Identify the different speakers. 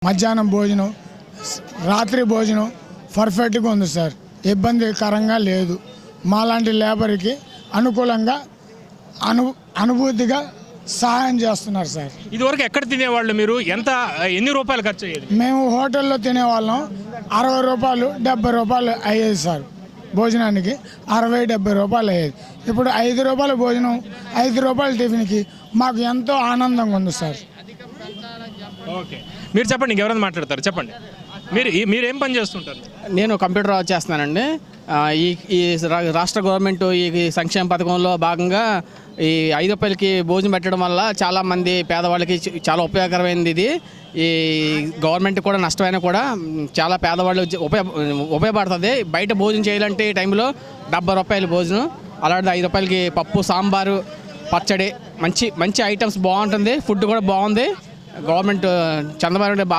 Speaker 1: మధ్యాహ్నం భోజనం, రాత్రి భోజనం పర్ఫెక్ట్గా ఉంది సార్. ఇబ్బందికరంగా లేదు. మాలాంటి లేబర్కి అనుకూలంగా అనుభూతిగా సహాయం చేస్తున్నారు సార్.
Speaker 2: ఇదివరకు ఎక్కడ తినేవాళ్ళు మీరు? ఎన్ని రూపాయలు ఖర్చు అయ్యేది?
Speaker 1: మేము హోటల్లో తినేవాళ్ళం. 60 రూపాయలు 70 రూపాయలు అయ్యేది సార్. భోజనానికి 60-70 రూపాయలు అయ్యేది. ఇప్పుడు 5 రూపాయల భోజనం, 5 రూపాయల టిఫిన్కి మాకు ఎంతో ఆనందంగా ఉంది సార్.
Speaker 2: ఓకే, మీరు చెప్పండి, ఇంకెవరైనా మాట్లాడతారు? చెప్పండి, మీరేం పని చేస్తుంటారు?
Speaker 3: నేను కంప్యూటర్ చేస్తున్నానండి. ఈ రాష్ట్ర గవర్నమెంట్ ఈ సంక్షేమ పథకంలో భాగంగా ఈ 5 రూపాయలకి భోజనం పెట్టడం వల్ల చాలామంది పేదవాళ్ళకి చాలా ఉపయోగకరమైనది. ఇది ఈ గవర్నమెంట్ కూడా నష్టమైనా కూడా చాలా పేదవాళ్ళు ఉపయోగపడుతుంది. బయట భోజనం చేయాలంటే ఈ టైంలో 70 రూపాయలు భోజనం, అలాంటి 5 రూపాయలకి పప్పు, సాంబారు, పచ్చడి, మంచి మంచి ఐటమ్స్ బాగుంటుంది. ఫుడ్ కూడా బాగుంది. గవర్నమెంట్ చంద్రబాబు నాయుడు బాగా